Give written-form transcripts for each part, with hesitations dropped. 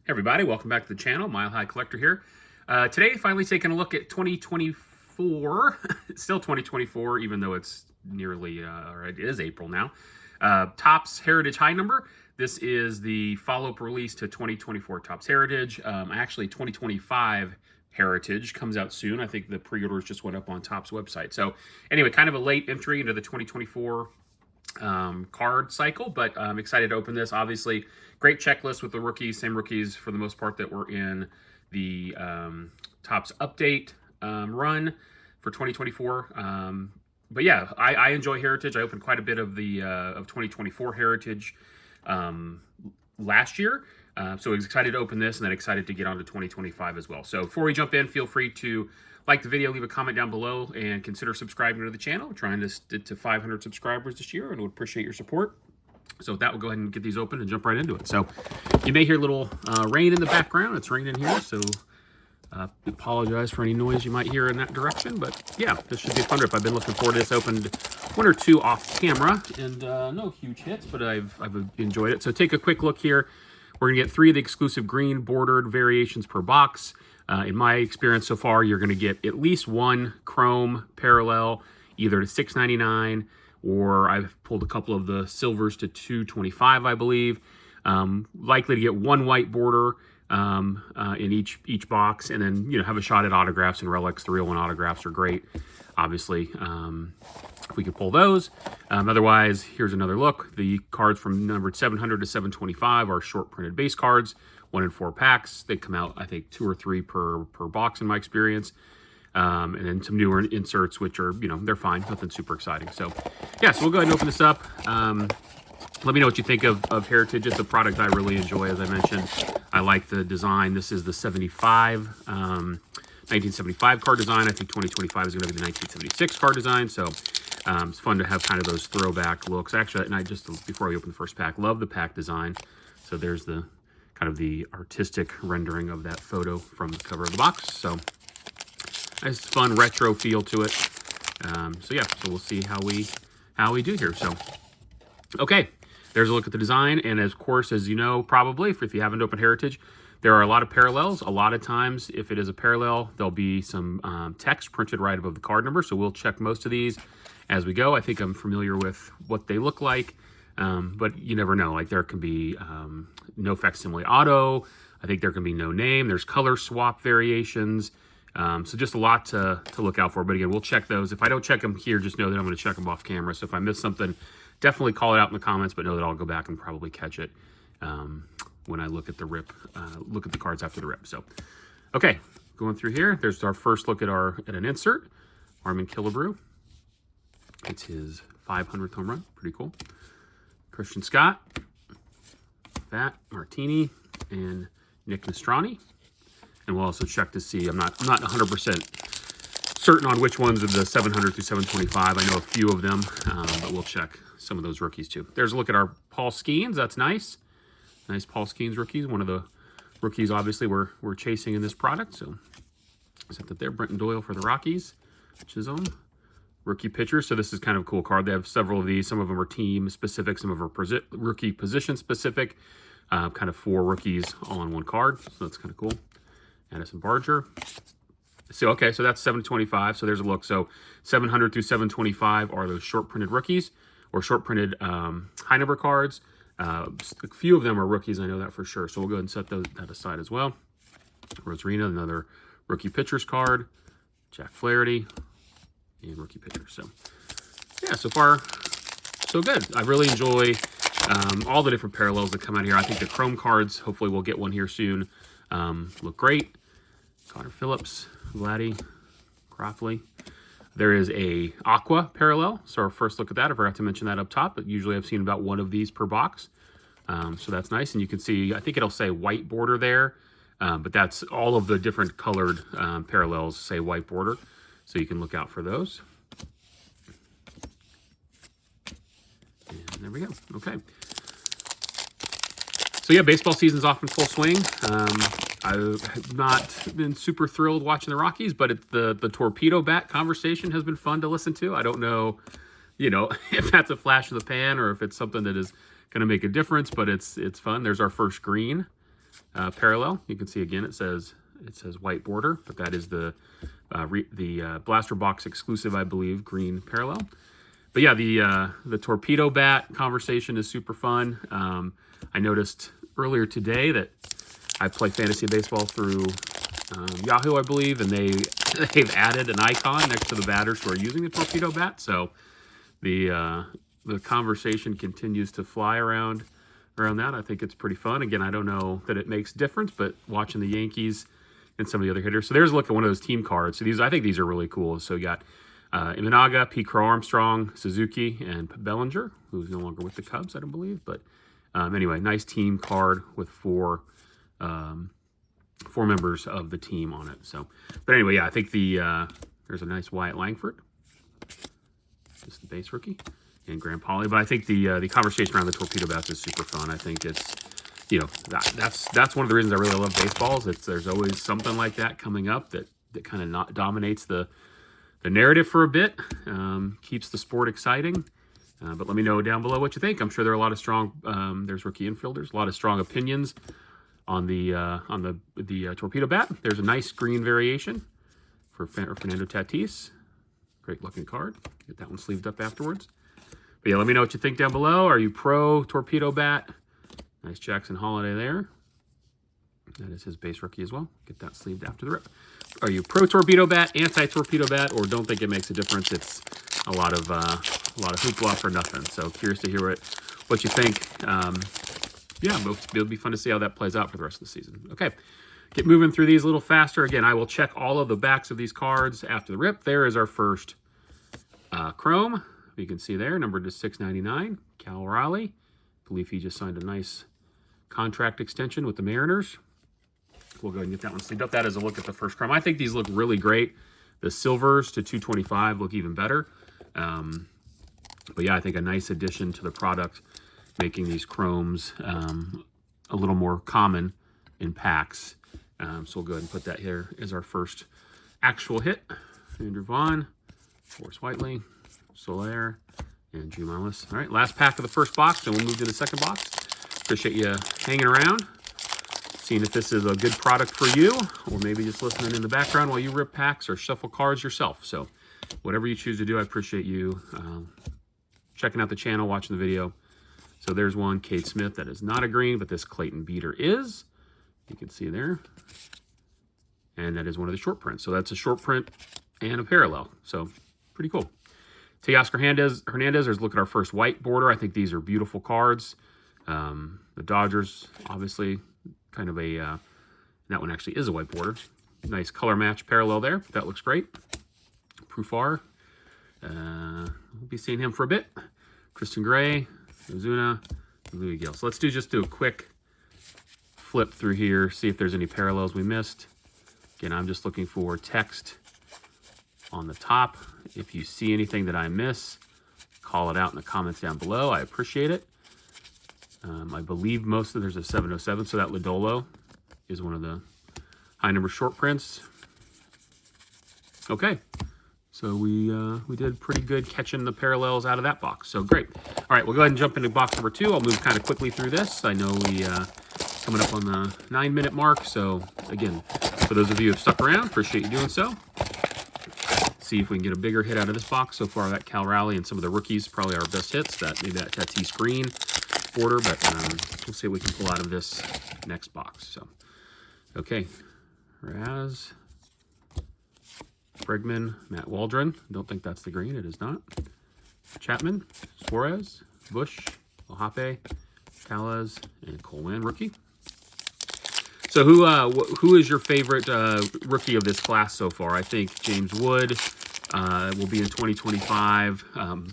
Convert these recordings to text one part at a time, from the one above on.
Hey everybody, welcome back to the channel. Mile High Collector here. Today, finally taking a look at 2024. It's still 2024, even though it's nearly, or it is April now. TOPPS Heritage High Number. This is the follow-up release to 2024 TOPPS Heritage. Actually, 2025 Heritage comes out soon. I think the pre-orders just went up on TOPPS website. So anyway, kind of a late entry into the 2024 card cycle, but I'm excited to open this. Obviously, great checklist with the rookies, same rookies for the most part that were in the TOPPS update run for 2024. But yeah, I enjoy Heritage. I opened quite a bit of the of 2024 Heritage last year. So I was excited to open this and then excited to get on to 2025 as well. So before we jump in, feel free to like the video, leave a comment down below, and consider subscribing to the channel. We're trying to get to 500 subscribers this year, and would appreciate your support. So with that, we'll go ahead and get these open and jump right into it. So you may hear a little rain in the background. It's raining here, so apologize for any noise you might hear in that direction. But yeah, this should be a fun rip. I've been looking forward to this. Opened one or two off camera, and no huge hits, but I've enjoyed it. So take a quick look here. We're going to get 3 of the exclusive green bordered variations per box. In my experience so far, you're going to get at least 1 chrome parallel, either to $6.99, or I've pulled a couple of the silvers to $2.25, I believe. Likely to get 1 white border in each box, and then have a shot at autographs and relics. The real 1 autographs are great, obviously. If we could pull those. Otherwise, here's another look. The cards from numbered 700 to 725 are short printed base cards, 1 in 4 packs. They come out, I think, 2 or 3 per box in my experience. And then some newer inserts, which are, they're fine. Nothing super exciting. So, yeah, so we'll go ahead and open this up. Let me know what you think of Heritage. It's a product I really enjoy, as I mentioned. I like the design. This is the 1975 card design. I think 2025 is going to be the 1976 card design. So it's fun to have kind of those throwback looks. Actually, and I just, before we open the first pack, love the pack design. So there's the kind of the artistic rendering of that photo from the cover of the box. So nice, fun retro feel to it. So yeah, so we'll see how we do here. So okay, there's a look at the design, and of course, as you know, probably if you haven't opened Heritage, there are a lot of parallels. A lot of times, if it is a parallel, there'll be some text printed right above the card number. So we'll check most of these as we go. I think I'm familiar with what they look like, but you never know. Like there can be no facsimile auto. I think there can be no name. There's color swap variations. So just a lot to look out for. But again, we'll check those. If I don't check them here, just know that I'm going to check them off camera. So if I miss something, definitely call it out in the comments, but know that I'll go back and probably catch it when I look at the rip, look at the cards after the rip. So, okay, going through here, there's our first look at an insert. Armin Killebrew. It's his 500th home run. Pretty cool. Christian Scott, Fat Martini, and Nick Nostrani. And we'll also check to see, I'm not 100% certain on which ones of the 700 through 725. I know a few of them, but we'll check some of those rookies too. There's a look at our Paul Skeens. That's nice. Nice Paul Skeens rookies. One of the rookies, obviously, we're chasing in this product. So set that there. Brenton Doyle for the Rockies. Chisholm. Rookie pitchers. So this is kind of a cool card. They have several of these. Some of them are team specific. Some of them are rookie position specific. Kind of 4 rookies all on 1 card. So that's kind of cool. Addison Barger. So, okay, so that's 725. So there's a look. So 700 through 725 are those short printed rookies or short printed high number cards. A few of them are rookies. I know that for sure. So we'll go ahead and set that aside as well. Rosarina, another rookie pitchers card. Jack Flaherty, and rookie pitcher. So, yeah, so far, so good. I really enjoy all the different parallels that come out here. I think the chrome cards, hopefully we'll get one here soon, look great. Connor Phillips, Vladdy, Cropley. There is a aqua parallel. So our first look at that, I forgot to mention that up top, but usually I've seen about 1 of these per box. So that's nice. And you can see, I think it'll say white border there, but that's all of the different colored parallels say white border. So you can look out for those. And there we go. Okay. So yeah, baseball season's off in full swing. I've not been super thrilled watching the Rockies, but the torpedo bat conversation has been fun to listen to. I don't know, if that's a flash in the pan or if it's something that is going to make a difference, but it's fun. There's our first green. parallel. You can see again it says white border, but that is the blaster box exclusive, I believe, green parallel. But yeah, the torpedo bat conversation is super fun. I noticed earlier today that I play fantasy baseball through Yahoo, I believe, and they've added an icon next to the batters who are using the torpedo bat. So the conversation continues to fly around that. I think it's pretty fun. Again, I don't know that it makes a difference, but watching the Yankees and some of the other hitters. So there's a look at one of those team cards. So I think these are really cool. So you got Imanaga, Pete Crow Armstrong, Suzuki, and Bellinger, who's no longer with the Cubs, I don't believe. But anyway, nice team card with four members of the team on it. So, but anyway, yeah, I think there's a nice Wyatt Langford, just the base rookie, and Graham Pauley. But I think the conversation around the torpedo bats is super fun. I think it's, you know, that's one of the reasons I really love baseball. There's always something like that coming up that kind of dominates the narrative for a bit, keeps the sport exciting. But let me know down below what you think. I'm sure there are a lot of strong, there's rookie infielders, a lot of strong opinions on the torpedo bat. There's a nice green variation for Fernando Tatis. Great looking card. Get that one sleeved up afterwards. But yeah, let me know what you think down below. Are you pro torpedo bat? Nice Jackson Holiday there. That is his base rookie as well. Get that sleeved after the rip. Are you pro torpedo bat, anti torpedo bat, or don't think it makes a difference? It's a lot of hoopla for nothing. So curious to hear what you think. Yeah, it'll be fun to see how that plays out for the rest of the season. Okay, get moving through these a little faster. Again, I will check all of the backs of these cards after the rip. There is our first Chrome. You can see there, numbered to 699. Cal Raleigh. I believe he just signed a nice contract extension with the Mariners. We'll go ahead and get that one sleeved up. That is a look at the first Chrome. I think these look really great. The silvers to 225 look even better. But yeah, I think a nice addition to the product, making these Chromes a little more common in packs. So we'll go ahead and put that here as our first actual hit. Andrew Vaughn, Forrest Whiteley, Soler, and Drew Millis. All right, last pack of the first box, and we'll move to the second box. Appreciate you hanging around, seeing if this is a good product for you, or maybe just listening in the background while you rip packs or shuffle cards yourself. So whatever you choose to do, I appreciate you checking out the channel, watching the video. So there's one, Cade Smith, that is not a green, but this Clayton Beater is. You can see there. And that is one of the short prints. So that's a short print and a parallel. So pretty cool. Teoscar Hernandez, there's a look at our first white border. I think these are beautiful cards. The Dodgers, obviously, kind of a, that one actually is a white border. Nice color match parallel there. That looks great. Profar, we'll be seeing him for a bit. Christian Gray, Ozuna, Louis Gill. So let's just do a quick flip through here, see if there's any parallels we missed. Again, I'm just looking for text on the top. If you see anything that I miss, call it out in the comments down below. I appreciate it. I believe there's a 707, so that Lodolo is one of the high number short prints. Okay, so we did pretty good catching the parallels out of that box. So great. All right, we'll go ahead and jump into box number 2. I'll move kind of quickly through this. I know we coming up on the 9-minute mark. So again, for those of you who have stuck around, appreciate you doing so. See if we can get a bigger hit out of this box. So far, that Cal Raleigh and some of the rookies probably our best hits. Maybe that Tatis green border, but we'll see what we can pull out of this next box. So, okay, Raz, Bregman, Matt Waldron. Don't think that's the green. It is not. Chapman, Suarez, Bush, Ohape, Calaz, and Coleman rookie. So who is your favorite rookie of this class so far? I think James Wood will be in 2025.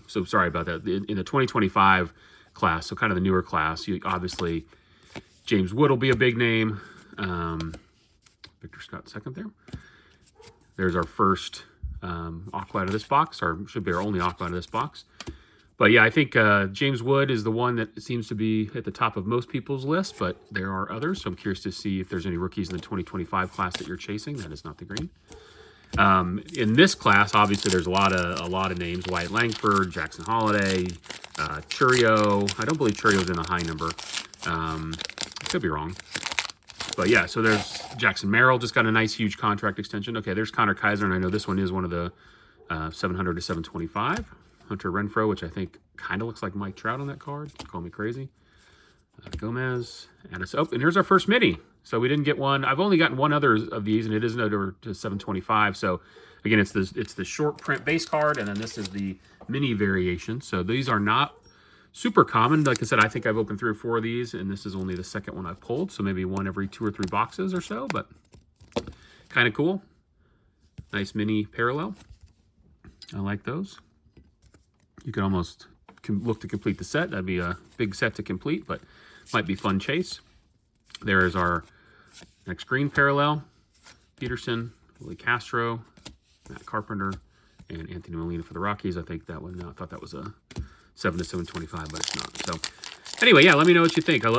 So sorry about that. In the 2025 class, so kind of the newer class, obviously James Wood will be a big name. Victor Scott second there. There's our first aqua out of this box, or should be our only aqua out of this box. But yeah, I think James Wood is the one that seems to be at the top of most people's list, but there are others. So I'm curious to see if there's any rookies in the 2025 class that you're chasing. That is not the green. In this class, obviously, there's a lot of names: Wyatt Langford, Jackson Holiday, Churio. I don't believe Churio's in the high number. I could be wrong. But yeah, so there's Jackson Merrill, just got a nice huge contract extension. Okay, there's Connor Kaiser, and I know this one is one of the 700 to 725. Hunter Renfroe, which I think kind of looks like Mike Trout on that card. Call me crazy. Gomez, Addis. Oh, and here's our first mini. So we didn't get one. I've only gotten one other of these, and it is over to 725. So again, it's the short print base card, and then this is the mini variation. So these are not super common. Like I said, I think I've opened 3 or 4 of these, and this is only the second one I've pulled. So maybe one every 2 or 3 boxes or so, but kind of cool. Nice mini parallel. I like those. You could almost look to complete the set. That'd be a big set to complete, but might be fun chase. There is our next green parallel. Peterson, Willie Castro, Matt Carpenter, and Anthony Molina for the Rockies. I think that one, I thought that was a 7 to 725, but it's not. So anyway, yeah, let me know what you think. Are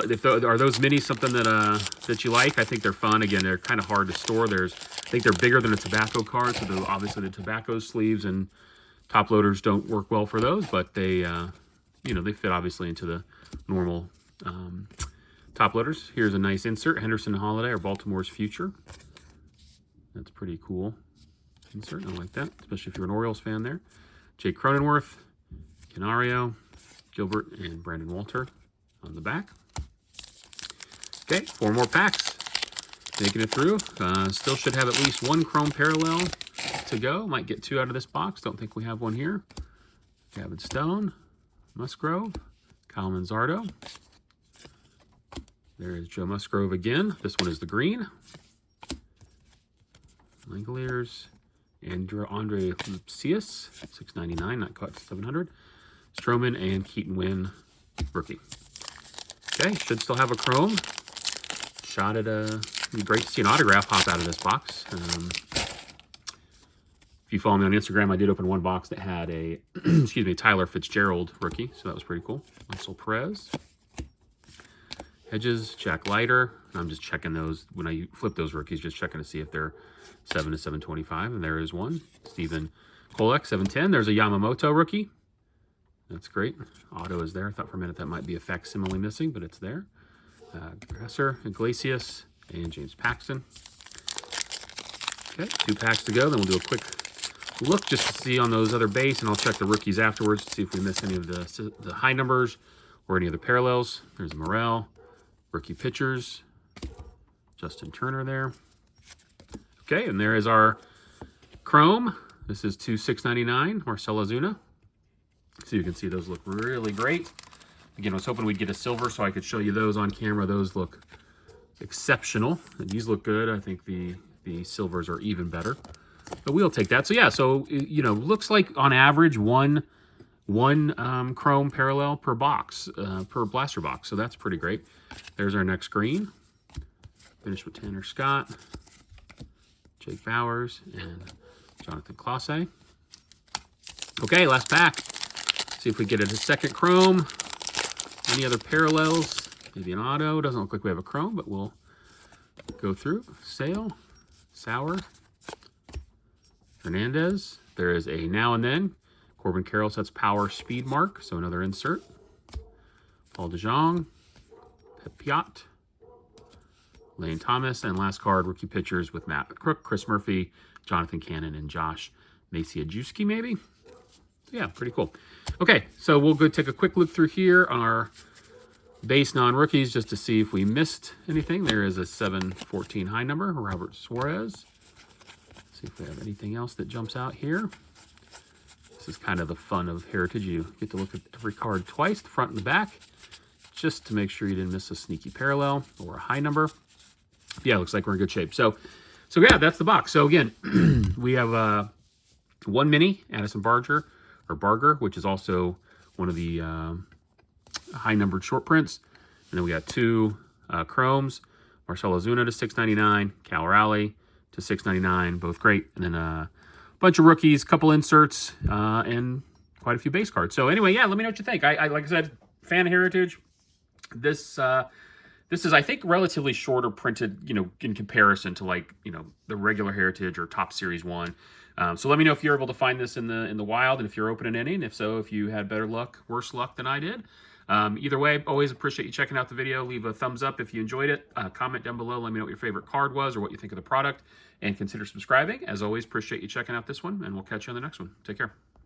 those minis something that you like? I think they're fun. Again, they're kind of hard to store. I think they're bigger than a tobacco card, so obviously the tobacco sleeves and top loaders don't work well for those, but they, they fit obviously into the normal top loaders. Here's a nice insert, Henderson Holiday or Baltimore's Future. That's pretty cool insert. I like that, especially if you're an Orioles fan there. Jake Cronenworth, Canario, Gilbert, and Brandon Walter on the back. Okay, 4 more packs. Making it through. Still should have at least 1 chrome parallel to go. Might get 2 out of this box. Don't think we have one here. Gavin Stone, Musgrove, Kyle Manzardo. There is Joe Musgrove again. This one is the green. Langoliers, Andre Lucius, 699, not quite 700. Stroman and Keaton Wynn, rookie. Okay, should still have a chrome. Shot at it'd be great to see an autograph pop out of this box. If you follow me on Instagram, I did open one box that had a, excuse me, Tyler Fitzgerald rookie, so that was pretty cool. Russell Perez. Hedges, Jack Leiter. I'm just checking those. When I flip those rookies, just checking to see if they're 7 to 725, and there is one. Stephen Kolek, 710. There's a Yamamoto rookie. That's great. Auto is there. I thought for a minute that might be a facsimile missing, but it's there. Gresser, Iglesias, and James Paxton. Okay, 2 packs to go. Then we'll do a quick look just to see on those other base, and I'll check the rookies afterwards to see if we miss any of the high numbers or any of the parallels. There's Morel, rookie pitchers, Justin Turner there. Okay, and there is our chrome. This is 2/699, Marcell Ozuna. So you can see those look really great. Again, I was hoping we'd get a silver so I could show you those on camera. Those look exceptional. And these look good. I think the silvers are even better. But we'll take that. So yeah, so looks like on average one chrome parallel per box, per blaster box. So that's pretty great. There's our next green. Finish with Tanner Scott, Jake Bowers, and Jonathan Clase. Okay, last pack. See if we get a second chrome. Any other parallels? Maybe an auto. Doesn't look like we have a chrome, but we'll go through. Sale, Sauer, Hernandez. There is a Now and Then. Corbin Carroll sets power speed mark, so another insert. Paul DeJong, Pep Piot, Lane Thomas, and last card, rookie pitchers with Matt Crook, Chris Murphy, Jonathan Cannon, and Josh Maciejewski, maybe. So yeah, pretty cool. Okay, so we'll go take a quick look through here on our base non-rookies just to see if we missed anything. There is a 714 high number, Robert Suarez. See if we have anything else that jumps out here. This is kind of the fun of Heritage. You get to look at every card twice, the front and the back, just to make sure you didn't miss a sneaky parallel or a high number. Yeah, looks like we're in good shape. So yeah, that's the box. So again, we have one mini, Addison Barger, which is also one of the high-numbered short prints. And then we got 2 chromes, Marcell Ozuna to 699, Cal Raleigh to 699, both great. And then a bunch of rookies, couple inserts, and quite a few base cards. So anyway, yeah, let me know what you think. I like I said, fan of Heritage. This is, I think, relatively shorter printed, in comparison to the regular Heritage or Top Series 1. So let me know if you're able to find this in the wild, and if you're opening any, and if so, if you had better luck, worse luck than I did. Either way, always appreciate you checking out the video. Leave a thumbs up if you enjoyed it. Comment down below. Let me know what your favorite card was or what you think of the product. And consider subscribing. As always, appreciate you checking out this one. And we'll catch you on the next one. Take care.